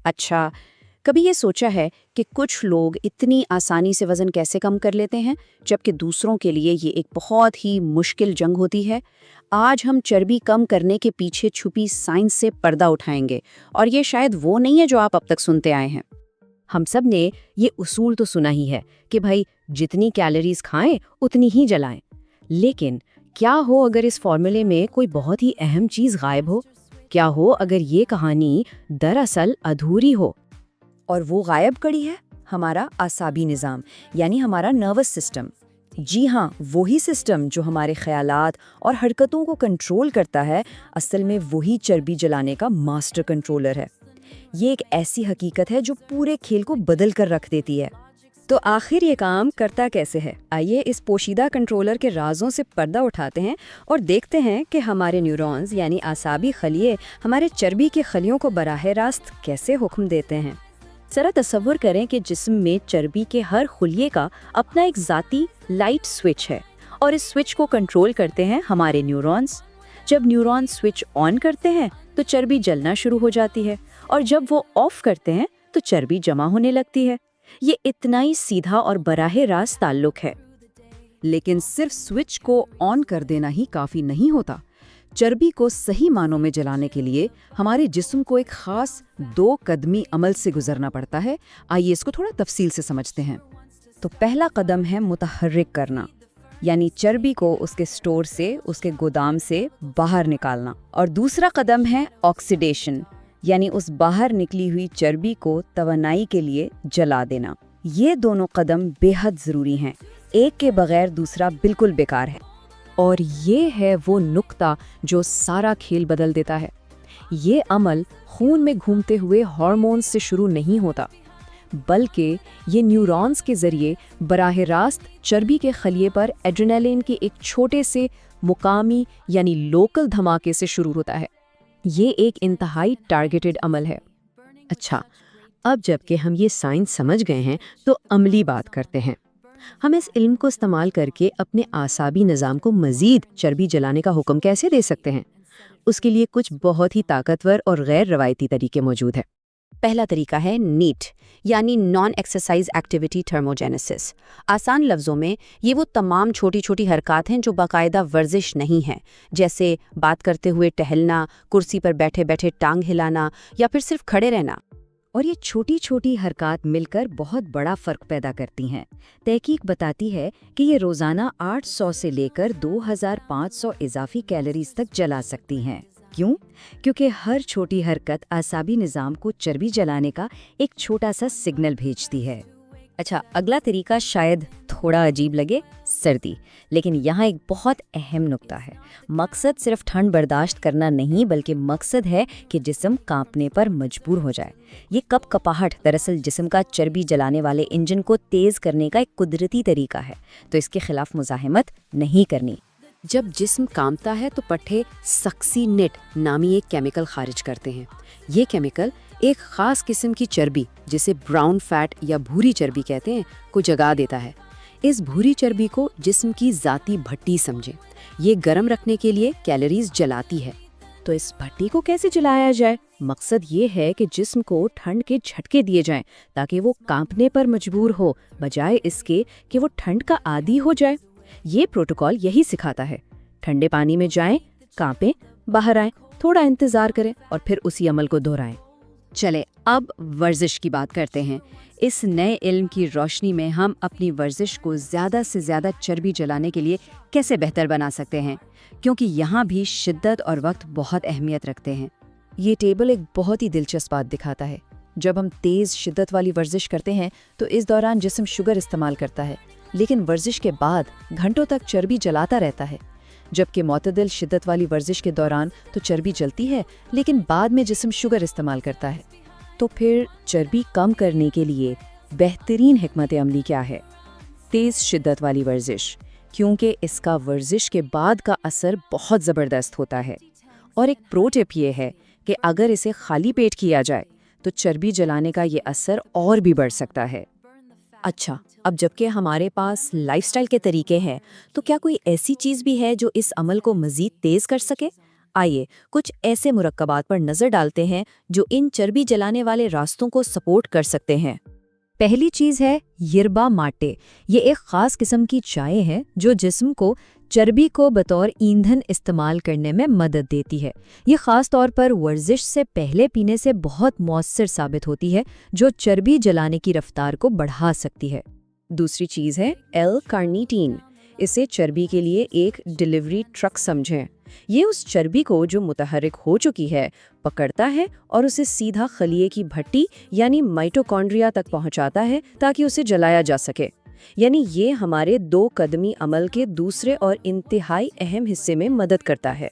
अच्छा, कभी ये सोचा है कि कुछ लोग इतनी आसानी से वज़न कैसे कम कर लेते हैं, जबकि दूसरों के लिए ये एक बहुत ही मुश्किल जंग होती है? आज हम चर्बी कम करने के पीछे छुपी साइंस से पर्दा उठाएंगे, और ये शायद वो नहीं है जो आप अब तक सुनते आए हैं। हम सब ने ये उसूल तो सुना ही है कि भाई जितनी कैलोरीज खाएं उतनी ही जलाएं। लेकिन क्या हो अगर इस फॉर्मूले में कोई बहुत ही अहम चीज गायब हो? क्या हो अगर ये कहानी दरअसल अधूरी हो? और वो गायब कड़ी है हमारा आसाबी निज़ाम, यानी हमारा नर्वस सिस्टम। जी हाँ, वही सिस्टम जो हमारे ख्यालात और हरकतों को कंट्रोल करता है, असल में वही चर्बी जलाने का मास्टर कंट्रोलर है। ये एक ऐसी हकीकत है जो पूरे खेल को बदल कर रख देती है। तो आखिर ये काम करता कैसे है? आइए इस पोशीदा कंट्रोलर के राजों से पर्दा उठाते हैं और देखते हैं कि हमारे न्यूरॉन्स यानी आसाबी खलिए हमारे चर्बी के खलियों को बराह रास्त कैसे हुक्म देते हैं। जरा तसव्वुर करें कि जिस्म में चर्बी के हर खुलिये का अपना एक ज़ाती लाइट स्विच है, और इस स्विच को कंट्रोल करते हैं हमारे न्यूरॉन्स। जब न्यूरॉन्स स्विच ऑन करते हैं तो चर्बी जलना शुरू हो जाती है, और जब वो ऑफ करते हैं तो चर्बी जमा होने लगती है। ये इतना ही सीधा और बराह रास्त ताल्लुक है। लेकिन सिर्फ स्विच को ऑन कर देना ही काफ़ी नहीं होता। चर्बी को सही मानों में जलाने के लिए हमारे जिस्म को एक खास 2 कदमी अमल से गुजरना पड़ता है। आइए इसको थोड़ा तफसील से समझते हैं। तो पहला कदम है मुतहर्रिक करना, यानी चर्बी को उसके स्टोर से, उसके गोदाम से बाहर निकालना। और दूसरा कदम है ऑक्सीडेशन, यानी उस बाहर निकली हुई चर्बी को तवानाई के लिए जला देना। ये दोनों कदम बेहद ज़रूरी हैं, एक के बगैर दूसरा बिल्कुल बेकार है। और ये है वो नुक्ता जो सारा खेल बदल देता है। ये अमल खून में घूमते हुए हार्मोन्स से शुरू नहीं होता, बल्कि ये न्यूरॉन्स के जरिए बराह रास्त चर्बी के खलिए पर एड्रेनालिन के एक छोटे से मुकामी यानी लोकल धमाके से शुरू होता है। ये एक इंतहाई टारगेटेड अमल है। अच्छा, अब जबकि हम ये साइंस समझ गए हैं तो अमली बात करते हैं। हम इस इल्म को इस्तेमाल करके अपने आसाबी निज़ाम को मज़ीद चर्बी जलाने का हुक्म कैसे दे सकते हैं? उसके लिए कुछ बहुत ही ताकतवर और गैर रवायती तरीके मौजूद हैं। पहला तरीका है नीट, यानी नॉन एक्सरसाइज एक्टिविटी थर्मोजेनेसिस। आसान लफ्ज़ों में ये वो तमाम छोटी छोटी हरकत हैं जो बाकायदा वर्जिश नहीं है, जैसे बात करते हुए टहलना, कुर्सी पर बैठे बैठे टांग हिलाना या फिर सिर्फ खड़े रहना। और ये छोटी छोटी हरकत मिलकर बहुत बड़ा फ़र्क पैदा करती हैं। तहकीक बताती है कि ये रोज़ाना 800 से लेकर 2500 इजाफी कैलोरीज तक जला सकती हैं। क्यों? क्योंकि हर छोटी हरकत आसाबी निज़ाम को चर्बी जलाने का एक छोटा सा सिग्नल भेजती है। अच्छा, अगला तरीका शायद थोड़ा अजीब लगे, सर्दी। लेकिन यहाँ एक बहुत अहम नुक्ता है। मकसद सिर्फ ठंड बर्दाश्त करना नहीं, बल्कि मकसद है कि जिस्म कांपने पर मजबूर हो जाए। ये कपकपाहट दरअसल जिस्म का चर्बी जलाने वाले इंजन को तेज़ करने का एक कुदरती तरीका है, तो इसके खिलाफ मुज़ाहमत नहीं करनी। जब जिस्म कांपता है तो पट्टे सक्सीनेट नामी एक केमिकल खारिज करते हैं। ये केमिकल एक खास किस्म की चर्बी, जिसे ब्राउन फैट या भूरी चर्बी कहते हैं, को जगा देता है। इस भूरी चर्बी को जिस्म की ज़ाती भट्टी समझें। ये गर्म रखने के लिए कैलोरीज जलाती है। तो इस भट्टी को कैसे जलाया जाए? मकसद ये है कि जिस्म को ठंड के झटके दिए जाएं, ताकि वो कांपने पर मजबूर हो, बजाय इसके कि वो ठंड का आदी हो जाए। ये प्रोटोकॉल यही सिखाता है। ठंडे पानी में जाएं, कांपें, बाहर आएं, थोड़ा इंतजार करें और फिर उसी अमल को दोहराएं। चले अब वर्जिश की बात करते हैं। इस नए इल्म की रोशनी में हम अपनी वर्जिश को ज़्यादा से ज़्यादा चर्बी जलाने के लिए कैसे बेहतर बना सकते हैं, क्योंकि यहाँ भी शिद्दत और वक्त बहुत अहमियत रखते हैं। ये टेबल एक बहुत ही दिलचस्प बात दिखाता है। जब हम तेज़ शिद्दत वाली वर्जिश करते हैं तो इस दौरान जिस्म शुगर इस्तेमाल करता है, लेकिन वर्जिश के बाद घंटों तक चर्बी जलाता रहता है। जबकि मुतदिल शिद्दत वाली वर्जिश के दौरान तो चर्बी जलती है, लेकिन बाद में जिस्म शुगर इस्तेमाल करता है। तो फिर चर्बी कम करने के लिए बेहतरीन हिकमत अमली क्या है? तेज़ शिद्दत वाली वर्जिश, क्योंकि इसका वर्जिश के बाद का असर बहुत ज़बरदस्त होता है। और एक प्रो टिप ये है कि अगर इसे खाली पेट किया जाए तो चर्बी जलाने का ये असर और भी बढ़ सकता है। अच्छा, अब जबकि हमारे पास लाइफस्टाइल के तरीके हैं, तो क्या कोई ऐसी चीज़ भी है जो इस अमल को मज़ीद तेज़ कर सके? آئیے کچھ ایسے مرکبات پر نظر ڈالتے ہیں جو ان چربی جلانے والے راستوں کو سپورٹ کر سکتے ہیں۔ پہلی چیز ہے یربا ماٹے۔ یہ ایک خاص قسم کی چائے ہے جو جسم کو چربی کو بطور ایندھن استعمال کرنے میں مدد دیتی ہے۔ یہ خاص طور پر ورزش سے پہلے پینے سے بہت مؤثر ثابت ہوتی ہے، جو چربی جلانے کی رفتار کو بڑھا سکتی ہے۔ دوسری چیز ہے ایل کارنیٹین۔ اسے چربی کے لیے ایک ڈیلیوری ٹرک سمجھیں۔ یہ اس چربی کو جو متحرک ہو چکی ہے پکڑتا ہے اور اسے سیدھا خلیے کی بھٹی یعنی مائٹوکونڈریا تک پہنچاتا ہے تاکہ اسے جلایا جا سکے۔ یعنی یہ ہمارے 2 قدمی عمل کے دوسرے اور انتہائی اہم حصے میں مدد کرتا ہے۔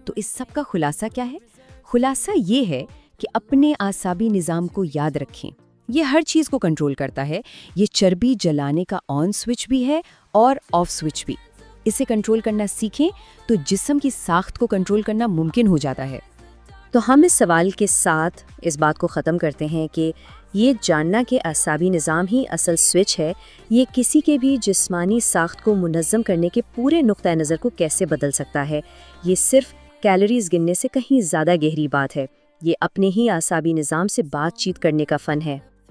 تو اس سب کا خلاصہ کیا ہے؟ خلاصہ یہ ہے کہ اپنے اعصابی نظام کو یاد رکھیں۔ یہ ہر چیز کو کنٹرول کرتا ہے۔ یہ چربی جلانے کا آن سوئچ بھی ہے اور آف سوئچ بھی۔ اسے کنٹرول کرنا سیکھیں تو جسم کی ساخت کو کنٹرول کرنا ممکن ہو جاتا ہے۔ تو ہم اس سوال کے ساتھ اس بات کو ختم کرتے ہیں کہ یہ جاننا کہ اعصابی نظام ہی اصل سوئچ ہے، یہ کسی کے بھی جسمانی ساخت کو منظم کرنے کے پورے نقطہ نظر کو کیسے بدل سکتا ہے۔ یہ صرف کیلوریز گننے سے کہیں زیادہ گہری بات ہے۔ یہ اپنے ہی اعصابی نظام سے بات چیت کرنے کا فن ہے۔